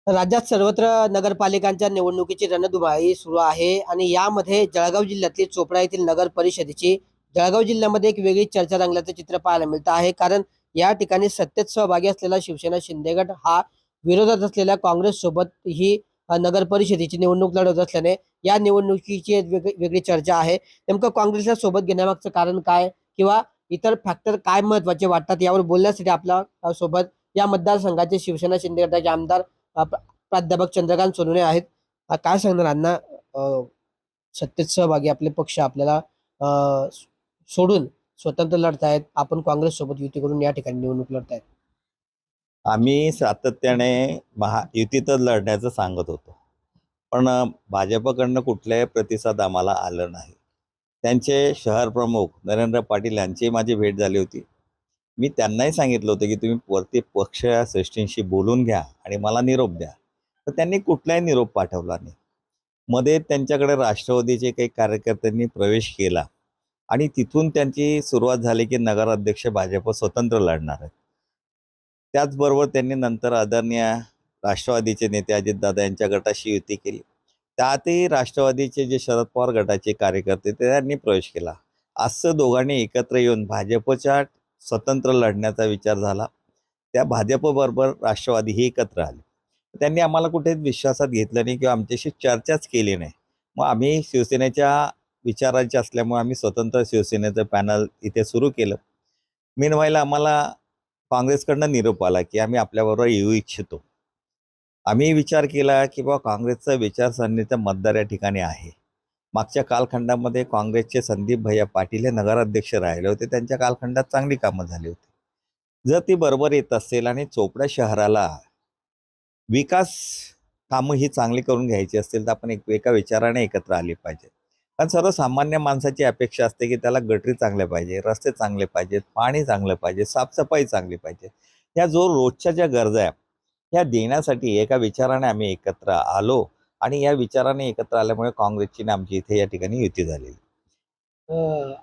राज्यात सर्वत्र नगरपालिकांच्या निवडणुकीची रणधुमाळी सुरू आहे आणि यामध्ये जळगाव जिल्ह्यातील चोपडा येथील नगर परिषदेची जळगाव जिल्ह्यामध्ये एक वेगळी चर्चा रंगल्याचं चित्र पाहायला मिळतं आहे. कारण या ठिकाणी सत्तेत सहभागी असलेला शिवसेना शिंदे गट हा विरोधात असलेल्या काँग्रेस सोबत ही नगर परिषदेची निवडणूक लढवत असल्याने या निवडणुकीची एक वेगळी चर्चा आहे. नेमकं काँग्रेसला सोबत घेण्यामागचं कारण काय किंवा इतर फॅक्टर काय महत्वाचे वाटतात यावर बोलण्यासाठी आपला सोबत या मतदारसंघाचे शिवसेना शिंदे गटाचे आमदार प्राध्यापक चंद्रकांत सोनवणे आहेत. काय सांगणार अण्णा? सत्तेत सहभागी आपले पक्ष आपल्याला सोडून स्वतंत्र लढतायत, आपण काँग्रेस सोबत युती करून या ठिकाणी निवडणूक लढतायत. आम्ही सातत्याने महायुतीतच लढण्याचं सांगत होतो, पण भाजपकडनं कुठलाही प्रतिसाद आम्हाला आला नाही. त्यांचे शहर प्रमुख नरेंद्र पाटील यांची माझी भेट झाली होती. मी त्यांनाही सांगितलं होतं की तुम्ही वरती पक्ष श्रेष्ठींशी बोलून घ्या आणि मला निरोप द्या. तर त्यांनी कुठलाही निरोप पाठवला नाही. मध्ये त्यांच्याकडे राष्ट्रवादीचे काही कार्यकर्त्यांनी प्रवेश केला आणि तिथून त्यांची सुरुवात झाली की नगराध्यक्ष भाजप स्वतंत्र लढणार आहेत. त्याचबरोबर त्यांनी नंतर आदरणीय राष्ट्रवादीचे नेते अजितदादा यांच्या गटाशी युती केली. त्यातही राष्ट्रवादीचे जे शरद पवार गटाचे कार्यकर्ते त्यांनी प्रवेश केला. असं दोघांनी एकत्र येऊन भाजपच्या स्वतंत्र लढण्याचा विचार झाला. त्या भाजपबरोबर राष्ट्रवादी ही एकत्र आले. त्यांनी आम्हाला कुठेच विश्वासात घेतलं नाही किंवा आमच्याशी चर्चाच केली नाही. मग आम्ही शिवसेनेच्या विचाराचे असल्यामुळे आम्ही स्वतंत्र शिवसेनेचं पॅनल इथे सुरू केलं. मीनवाईल आम्हाला काँग्रेसकडनं निरोप आला की आम्ही आपल्याबरोबर येऊ इच्छितो. आम्ही विचार केला की बाबा काँग्रेसचा विचारसरणीचा मतदार या ठिकाणी आहे. मागच्या कालखंडामध्ये काँग्रेसचे संदीप भैया पाटील हे नगराध्यक्ष राहिले होते. त्यांच्या कालखंडात चांगली कामं झाली होती. जर ती बरोबर येत असेल आणि चोपडा शहराला विकास कामं ही चांगली करून घ्यायची असतील तर आपण एका विचाराने एकत्र आली पाहिजे. कारण सर्वसामान्य माणसाची अपेक्षा असते की त्याला गटरी चांगले पाहिजे, रस्ते चांगले पाहिजेत, पाणी चांगलं पाहिजे, साफसफाई चांगली पाहिजे. या जो रोजच्या ज्या गरजा आहे ह्या देण्यासाठी एका विचाराने आम्ही एकत्र आलो आणि या विचाराने एकत्र आल्यामुळे काँग्रेसची आणि आमची इथे या ठिकाणी युती झालेली.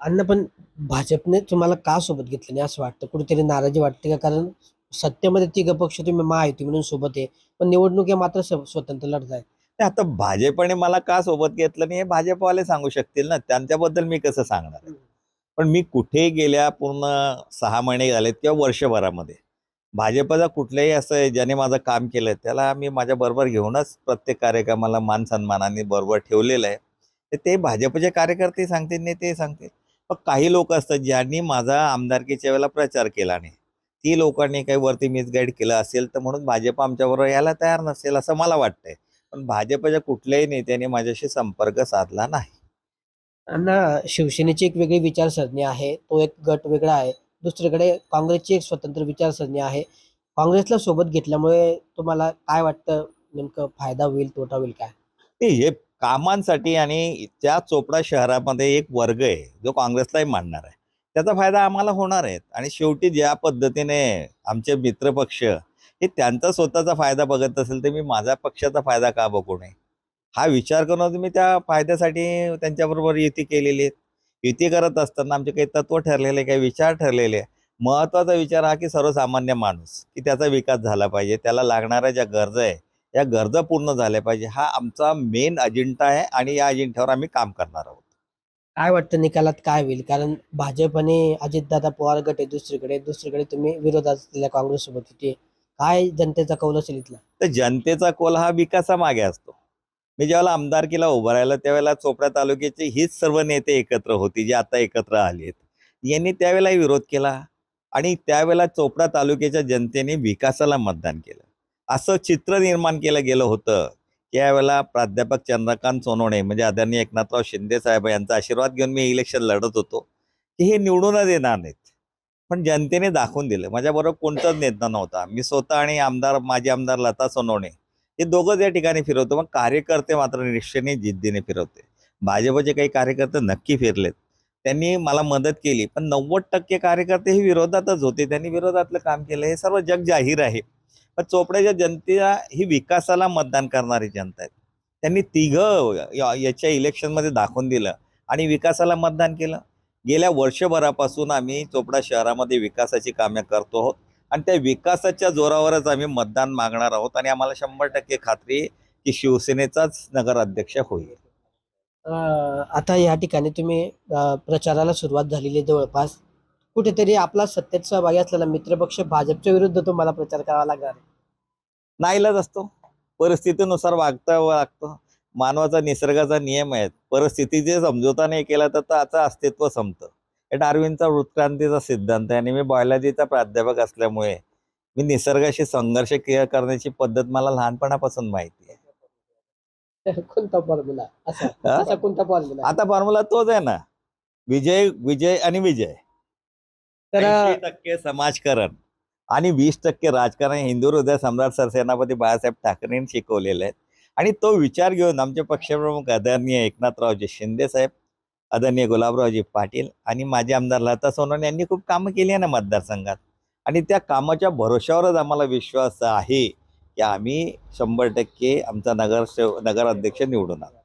अण्णा, पण भाजपने तुम्हाला का सोबत घेतलं नाही असं वाटतं? कुठेतरी नाराजी वाटते का? कारण सत्तेमध्ये तिघ पक्ष तुम्ही महायुती म्हणून सोबत आहे, पण निवडणुकी मात्र स्वतंत्र लढताय. ते आता भाजपने मला का सोबत घेतलं नाही हे भाजपवाले सांगू शकतील ना, त्यांच्याबद्दल मी कसं सांगणार आहे. पण मी कुठे गेल्या पूर्ण 6 महिने झालेत किंवा वर्षभरामध्ये भाजपचा कुठल्याही असं आहे ज्याने माझं काम केलं त्याला मी माझ्याबरोबर घेऊनच प्रत्येक कार्यक्रमाला मान सन्मानाने बरोबर ठेवलेलं आहे. तर ते भाजपचे कार्यकर्ते सांगतील नाही ते सांगतील. पण काही लोक असतात ज्यांनी माझा आमदारकीच्या वेळेला प्रचार केला नाही, ती लोकांनी काही वरती मिसगाईड केलं असेल तर म्हणून भाजप आमच्याबरोबर यायला तयार नसेल असं मला वाटतंय. पण भाजपच्या कुठल्याही नेत्याने माझ्याशी संपर्क साधला नाही. अण्णा, शिवसेनेची एक वेगळी विचारसरणी आहे, तो एक गट वेगळा आहे. दुसरीकडे काँग्रेसची एक स्वतंत्र विचारसरणी आहे. काँग्रेसला सोबत घेतल्यामुळे तुम्हाला काय वाटतं? नेमकं फायदा होईल, तोटा होईल काय? हे कामांसाठी आणि त्या चोपडा शहरामध्ये एक वर्ग आहे जो काँग्रेसलाही मानणार आहे. त्याचा फायदा आम्हाला होणार आहे आणि शेवटी ज्या पद्धतीने आमचे मित्रपक्ष हे त्यांचा स्वतःचा फायदा बघत असेल तर मी माझ्या पक्षाचा फायदा का बघू नये हा विचार करूनच मी त्या फायद्यासाठी त्यांच्याबरोबर युती केलेली आहे. युती करत असताना आमचे काही तत्व ठरलेले, काही विचार ठरलेले. महत्त्वाचा विचार हा की सर्वसामान्य माणूस की त्याचा विकास झाला पाहिजे, त्याला लागणाऱ्या ज्या गरजा आहे या गरजा पूर्ण झाल्या पाहिजे, हा आमचा मेन अजेंडा आहे आणि या अजेंड्यावर आम्ही काम करणार आहोत. काय वाटतं निकालात काय होईल? कारण भाजप आणि अजितदादा पवार गट आहे दुसरीकडे, दुसरीकडे तुम्ही विरोधात असलेल्या काँग्रेस सोबत युती आहे. काय जनतेचा कौल असेल इथला? तर जनतेचा कौल हा विकासामागे असतो. मी ज्यावेळेला आमदारकीला उभं राहिलं त्यावेळेला चोपडा तालुक्याचे हीच सर्व नेते एकत्र होती जे आता एकत्र आले आहेत. यांनी त्यावेळेला विरोध केला आणि त्यावेळेला चोपडा तालुक्याच्या जनतेने विकासाला मतदान केलं. असं चित्र निर्माण केलं गेलं होतं. त्यावेळेला प्राध्यापक चंद्रकांत सोनवणे म्हणजे आदरणीय एकनाथराव शिंदे साहेब यांचा आशीर्वाद घेऊन मी इलेक्शन लढत होतो की हे निवडूनच येणार नाहीत. पण जनतेने दाखवून दिलं. माझ्याबरोबर कोणताच नेता नव्हता. मी स्वतः आणि माजी आमदार लता सोनवणे हे दोघंच या ठिकाणी फिरवतो. पण कार्यकर्ते मात्र निष्ठेने जिद्दीने फिरवते. भाजपचे काही कार्यकर्ते नक्की फिरलेत. त्यांनी मला मदत केली. पण 90% कार्यकर्ते हे विरोधातच होते. त्यांनी विरोधातलं काम केलं हे सर्व जग जाहीर आहे. पण चोपड्याच्या जनतेला ही विकासाला मतदान करणारी जनता आहे. त्यांनी तिघं याच्या इलेक्शनमध्ये दाखवून दिलं आणि विकासाला मतदान केलं. गेल्या वर्षभरापासून आम्ही चोपडा शहरामध्ये विकासाची कामे करतो आहोत. आणि त्या विकासाच्या जोरावरच आम्ही मतदान मागणार आहोत आणि आम्हाला 100% खात्री की शिवसेनेचाच नगराध्यक्ष होईल. आता या ठिकाणी तुम्ही प्रचाराला सुरुवात झालेली आहे जवळपास. कुठेतरी आपला सत्तेत सहभागी असलेला मित्रपक्ष भाजपच्या विरुद्ध तुम्हाला प्रचार करावा लागणार आहे. नाईलाज असतो, परिस्थितीनुसार वागता लागतं. मानवाचा निसर्गाचा नियम आहे. परिस्थितीचे समझोता नाही केला तर त्याचं अस्तित्व संपतं. हे डार्विनचा उत्क्रांतीचा सिद्धांत आहे आणि मी बायोलॉजीचा प्राध्यापक असल्यामुळे मी निसर्गाशी संघर्ष करण्याची पद्धत मला लहानपणापासून माहिती आहे. कोणता फॉर्म्युला असा हा? असा कोणता फॉर्म्युला आता फॉर्म्युला तोच आहे ना, विजय विजय आणि विजय. तर 80% समाजकारण आणि 20% राजकारण हे हिंदू हृदय सम्राट सरसेनापती बाळासाहेब ठाकरेंनी शिकवलेले आहेत. आणि तो विचार घेऊन आमचे पक्षप्रमुख आदरणीय एकनाथरावजी शिंदे साहेब, आदरणीय गुलाबरावजी पाटील आणि माजी आमदार लता सोनवणे यांनी खूप कामं केली आहे ना मतदारसंघात. आणि त्या कामाच्या भरोश्यावरच आम्हाला विश्वास आहे की आम्ही 100% आमचा नगराध्यक्ष निवडून आणू.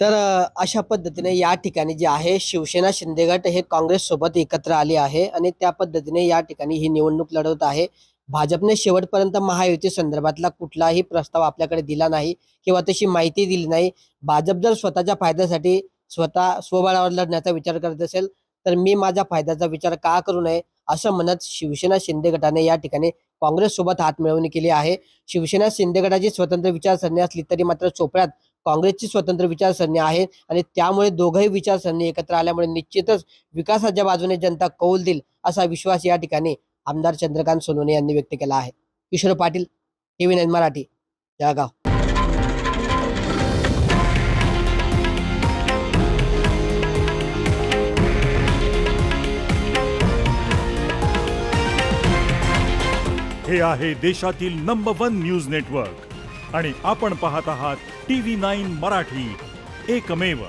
तर अशा पद्धतीने या ठिकाणी जे आहे शिवसेना शिंदे गट हे काँग्रेस सोबत एकत्र आले आहे आणि त्या पद्धतीने या ठिकाणी ही निवडणूक लढवत आहे. भाजपने शेवटपर्यंत महायुती संदर्भातला कुठलाही प्रस्ताव आपल्याकडे दिला नाही किंवा तशी माहिती दिली नाही. भाजप जर स्वतःच्या फायद्यासाठी स्वतः स्वबळावर लढण्याचा विचार करत असेल तर मी माझ्या फायद्याचा विचार का करू नये असं म्हणत शिवसेना शिंदे गटाने या ठिकाणी काँग्रेस सोबत हातमिळवणी केली आहे. शिवसेना शिंदे गटाची स्वतंत्र विचारसरणी असली तरी मात्र चोपड्यात काँग्रेसची स्वतंत्र विचारसरणी आहे आणि त्यामुळे दोघंही विचारसरणी एकत्र आल्यामुळे निश्चितच विकासाच्या बाजूने जनता कौल देईल असा विश्वास या ठिकाणी आमदार चंद्रकांत सोनवणे यांनी व्यक्त केला आहे. किशोर पाटील, TV9 मराठी, जळगाव. हे आहे देशातील नंबर 1 न्यूज नेटवर्क आणि आपण पाहत आहात TV9 मराठी, एकमेव.